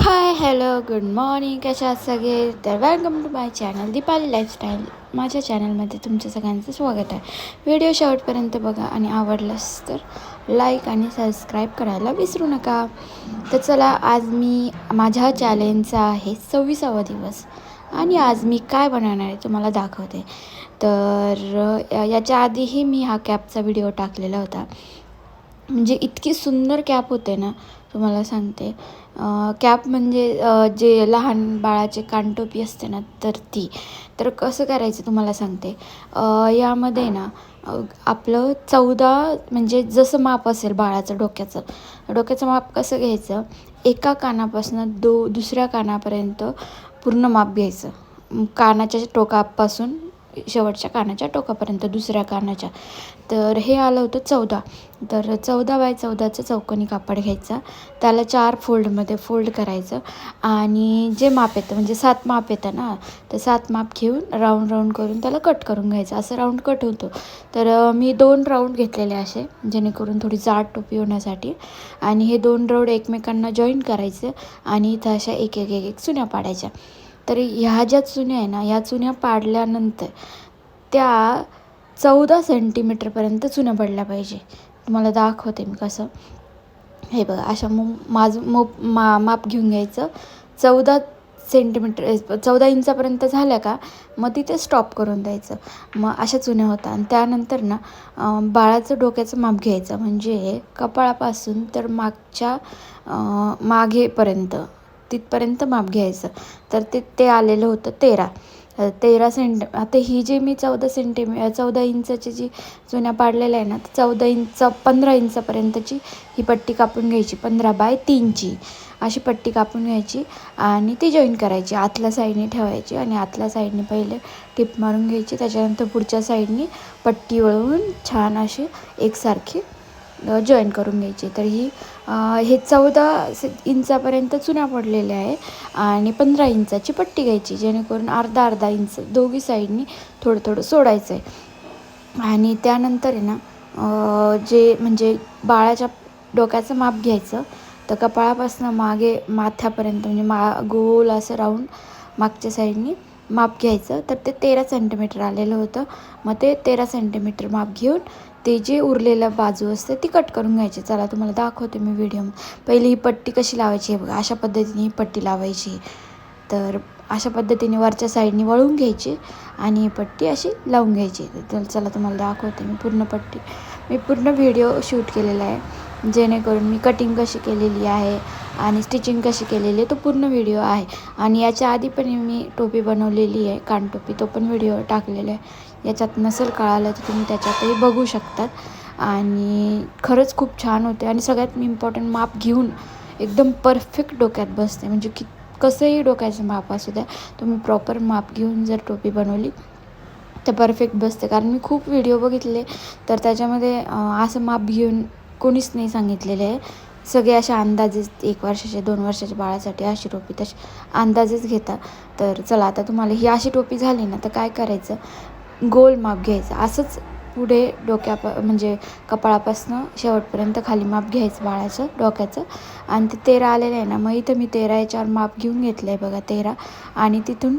Hi hello good morning, कशा आहात सगळे? तर welcome to my channel Deepali lifestyle. माझ्या चॅनलमध्ये तुमचं सगळ्यांचं स्वागत आहे. व्हिडिओ शेवटपर्यंत बघा आणि आवडलंच तर लाईक आणि सबस्क्राईब करायला विसरू नका. तर चला, आज माझ्या चॅलेंजचा आहे 26वा दिवस आणि आज मी काय बनवणार आहे तुम्हाला दाखवते. तर याच्या आधीही मी हा कॅपचा व्हिडिओ टाकलेला होता. म्हणजे इतकी सुंदर कॅप होते ना, तुम्हाला सांगते. कॅप म्हणजे जे लहान बाळाचे कानटोपी असते ना, तर कसं करायचं तुम्हाला सांगते. यामध्ये ना आपलं 14 म्हणजे जसं माप असेल बाळाचं डोक्याचं माप कसं घ्यायचं, एका कानापासून दुसऱ्या कानापर्यंत पूर्ण माप घ्यायचं. कानाच्या टोकापासून शेवटच्या कानाच्या टोकापर्यंत दुसऱ्या कानाच्या. तर हे आलं होतं 14. तर 14x14चं चौकोनी कापड घ्यायचा, त्याला 4 फोल्डमध्ये फोल्ड करायचं आणि जे माप येतं म्हणजे 7 माप येतं ना, तर 7 माप घेऊन राऊंड करून त्याला कट करून घ्यायचं. असं राऊंड कट होतो. तर मी 2 राऊंड घेतलेले असे, जेणेकरून थोडी जाड टोपी होण्यासाठी. आणि हे 2 राऊंड एकमेकांना जॉईन करायचे आणि इथं अशा एक चुन्या पाडायच्या. तर ह्या ज्या चुन्या आहे ना, ह्या चुन्या पाडल्यानंतर त्या 14 सेंटीमीटरपर्यंत चुन्या पडल्या पाहिजे. तुम्हाला दाखवते मी कसं. हे बघा, अशा माप घेऊन घ्यायचं. 14 इंचापर्यंत झाल्या का मग तिथे स्टॉप करून द्यायचं. मग अशा चुन्या होतात. आणि त्यानंतर ना बाळाचं डोक्याचं माप घ्यायचं, म्हणजे कपाळापासून तर मागच्या मागेपर्यंत तिथपर्यंत माप घ्यायचं. तर ते आलेलं होतं 13 आता ही जी मी 14 इंचाची जी चुन्या पाडलेल्या आहे ना, 15 इंचापर्यंतची ही पट्टी कापून घ्यायची. 15x3ची अशी पट्टी कापून घ्यायची आणि ती जॉईन करायची. आतल्या साईडने ठेवायची आणि आतल्या साईडने पहिले टिप मारून घ्यायची. त्याच्यानंतर पुढच्या साईडने पट्टी वळवून छान अशी एकसारखी जॉईन करून घ्यायची. तर हे 14 इंचापर्यंत चुन्या पडलेल्या आहे आणि 15 इंचाची पट्टी घ्यायची, जेणेकरून अर्धा इंच दोघी साईडनी थोडं सोडायचं आहे. आणि त्यानंतर आहे ना जे म्हणजे बाळाच्या डोक्याचं माप घ्यायचं. तर कपाळापासून मागे माथ्यापर्यंत म्हणजे गोल असं राऊंड मागच्या साईडनी माप घ्यायचं. तर ते 13 सेंटीमीटर आलेलं होतं. मग ते 13 सेंटीमीटर माप घेऊन ते जे उरलेलं बाजू असते ती कट करून घ्यायची. चला, तुम्हाला दाखवते मी व्हिडिओ. पहिली ही पट्टी कशी लावायची हे बघा, अशा पद्धतीने ही पट्टी लावायची. तर अशा पद्धतीने वरच्या साईडने वळून घ्यायची आणि ही पट्टी अशी लावून घ्यायची. तर चला, तुम्हाला दाखवते मी पूर्ण व्हिडिओ शूट केलेला आहे, जेणेकरून मी कटिंग कशी केलेली आहे आणि स्टिचिंग कशी केलेली आहे तो पूर्ण व्हिडिओ आहे. आणि याच्या आधी पण मी टोपी बनवलेली आहे, कानटोपी, तो पण व्हिडिओ टाकलेला आहे. याच्यात नसेल कळालं तर तुम्ही त्याच्यातही बघू शकतात. आणि खरंच खूप छान होते आणि सगळ्यात इम्पॉर्टंट माप घेऊन एकदम परफेक्ट डोक्यात बसते. म्हणजे कसंही डोक्याचं माप असू द्या, तुम्ही प्रॉपर माप घेऊन जर टोपी बनवली तर परफेक्ट बसते. कारण मी खूप व्हिडिओ बघितले तर त्याच्यामध्ये असं माप घेऊन कोणीच नाही सांगितलेले आहे. सगळे अशा अंदाजेच 1 वर्षाच्या 2 वर्षाच्या बाळासाठी अशी टोपी तशी अंदाजेच घेतात. तर चला, आता तुम्हाला ही अशी टोपी झाली ना तर काय करायचं, गोल माप घ्यायचं. असंच पुढे म्हणजे कपाळापासून शेवटपर्यंत खाली माप घ्यायचं बाळाचं डोक्याचं. आणि ते 13 आलेलं आहे ना, मग इथं मी 13 याच्यावर माप घेऊन घेतलं आहे बघा, 13. आणि तिथून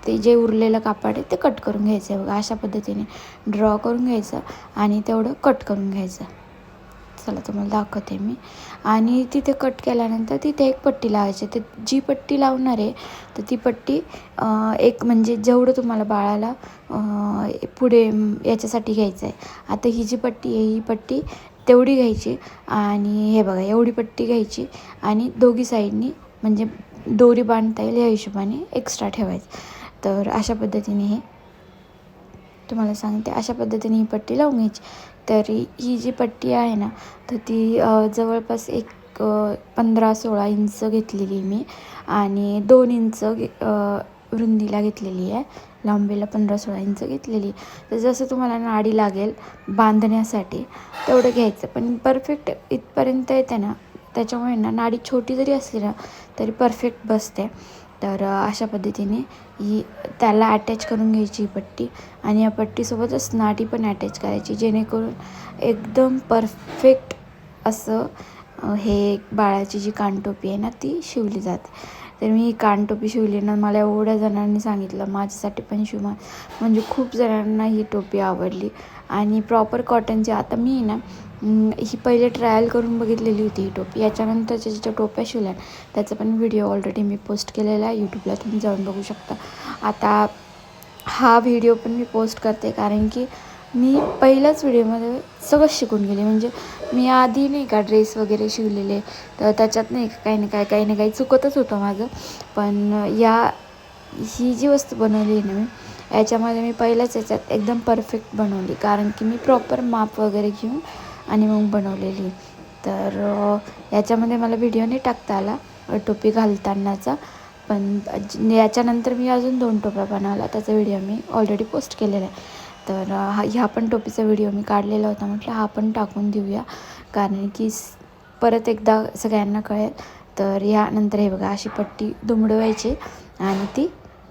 ते जे उरलेलं कापड आहे ते कट करून घ्यायचं आहे बघा. अशा पद्धतीने ड्रॉ करून घ्यायचं आणि तेवढं कट करून घ्यायचं. चला, तुम्हाला दाखवते मी. आणि तिथे कट केल्यानंतर तिथे एक पट्टी लावायची. तर जी पट्टी लावणार आहे तर ती पट्टी एक म्हणजे जेवढं तुम्हाला बाळाला पुढे याच्यासाठी घ्यायचं आहे. आता ही जी पट्टी आहे ही पट्टी तेवढी घ्यायची आणि हे बघा एवढी पट्टी घ्यायची आणि दोघी साईडनी म्हणजे दोरी बांधता येईल या हिशोबाने एक्स्ट्रा ठेवायचं. तर अशा पद्धतीने हे तुम्हाला सांगते, अशा पद्धतीने ही पट्टी लावून घ्यायची. तर ही जी पट्टी आहे ना तर ती जवळपास एक 15-16 इंच घेतलेली मी आणि 2 इंच रुंदीला घेतलेली आहे. लांबीला 15-16 इंच घेतलेली. तर जसं तुम्हाला नाडी लागेल बांधण्यासाठी तेवढं घ्यायचं. पण परफेक्ट इथपर्यंत येते ना, त्याच्यामुळे ना नाडी छोटी जरी असली ना तरी परफेक्ट बसते. तर अशा पद्धतीने त्याला अटॅच करून घ्यायची ही पट्टी आणि या पट्टीसोबतच नाडी पण अटॅच करायची, जेणेकरून एकदम परफेक्ट असं हे बाळाची जी कानटोपी आहे ना ती शिवली जाते. तर मी ही कानटोपी शिवली ना, मला एवढ्या जणांनी सांगितलं माझ्यासाठी पण शिव, म्हणजे खूप जणांना ही टोपी आवडली. आणि प्रॉपर कॉटनची. आता मी ना ही पहिले ट्रायल करून बघितलेली होती ही टोपी. याच्यानंतरच्या ज्या टोप्या शिवल्या त्याचा पण व्हिडिओ ऑलरेडी मी पोस्ट केलेला आहे यूट्यूबला, तुम्ही जाऊन बघू शकता. आता हा व्हिडिओ पण मी पोस्ट करते कारण की मी पहिल्याच व्हिडिओमध्ये सगळं शिकून गेले. म्हणजे मी आधी नाही का ड्रेस वगैरे शिवलेले, तर त्याच्यात नाही काही ना काही चुकतच होतं माझं. पण ही जी वस्तू बनवली आहे ना मी, याच्यामध्ये मी पहिल्याच याच्यात एकदम परफेक्ट बनवली, कारण की मी प्रॉपर माप वगैरे घेऊन आणि मग बनवलेली. तर याच्यामध्ये मला व्हिडिओ नाही टाकता आला टोपी घालतानाचा, पण याच्यानंतर मी अजून 2 टोप्या बनवल्या, त्याचा व्हिडिओ मी ऑलरेडी पोस्ट केलेला आहे. तर ह्या पण टोपीचा व्हिडिओ मी काढलेला होता, म्हटलं हा पण टाकून देऊया, कारण की परत एकदा सगळ्यांना कळेल. तर यानंतर हे बघा अशी पट्टी दुमडवायची आणि ती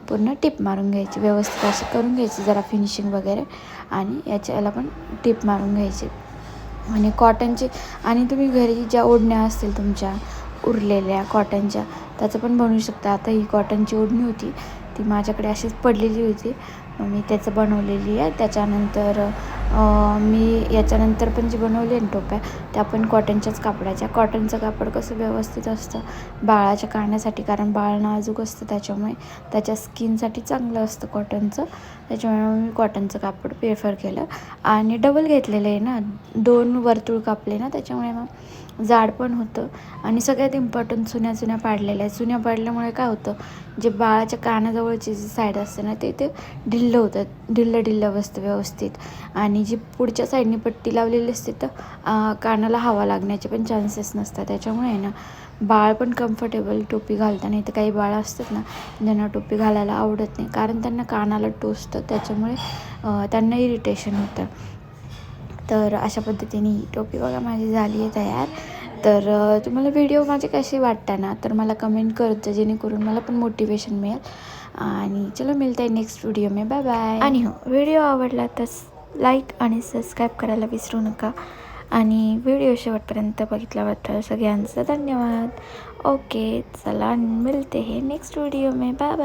पूर्ण टिप मारून घ्यायची, व्यवस्थित अशी करून घ्यायची, जरा फिनिशिंग वगैरे, आणि याला पण टिप मारून घ्यायची. आणि कॉटनची, आणि तुम्ही घरी ज्या ओढण्या असतील तुमच्या उरलेल्या कॉटनच्या, त्याचं पण बनवू शकता. आता ही कॉटनची ओढणी होती, ती माझ्याकडे अशीच पडलेली होती, मी त्याचं बनवलेली आहे. त्याच्यानंतर मी याच्यानंतर पण जी बनवली आहे टोप्या, त्या पण कॉटनच्याच कापडाच्या. कॉटनचं कापड कसं व्यवस्थित असतं बाळाच्या कानासाठी, कारण बाळ नाजूक असतं, त्याच्यामुळे त्याच्या स्किनसाठी चांगलं असतं कॉटनचं. त्याच्यामुळे मी कॉटनचं कापड प्रेफर केलं. आणि डबल घेतलेलं आहे ना, 2 वर्तुळ कापले ना, त्याच्यामुळे मग जाड पण होतं. आणि सगळ्यात इम्पॉर्टंट चुन्या पाडलेल्या आहे. चुन्या पाडल्यामुळे काय होतं, जे बाळाच्या कानाजवळची जी साईड असते ना ते ढिल्लं होतं, ढिल्लं बसतं व्यवस्थित. आणि जी पुढच्या साईडनी पट्टी लावलेली असते तर कानाला हवा लागण्याचे पण चान्सेस नसतात. त्याच्यामुळे आहे ना बाळ पण कम्फर्टेबल टोपी घालताना. तर काही बाळ असतात ना ज्यांना टोपी घालायला आवडत नाही, कारण त्यांना कानाला टोचतं, त्याच्यामुळे त्यांना इरिटेशन होतं. तर अशा पद्धतीने ही टोपी बघा माझी झाली आहे तयार. तर तुम्हाला व्हिडिओ माझे कसे वाटतात ना, तर मला कमेंट करत जा, जेणेकरून मला पण मोटिवेशन मिळेल. आणि चलो मिळते नेक्स्ट व्हिडिओ में, बाय बाय. आणि हो, व्हिडिओ आवडला तर लाईक आणि सबस्क्राईब करायला विसरू नका. आणि व्हिडिओ शेवटपर्यंत बघितल्याबद्दल सगळ्यांचं धन्यवाद. ओके, चला मिळते हे नेक्स्ट व्हिडिओ में, बाय बाय.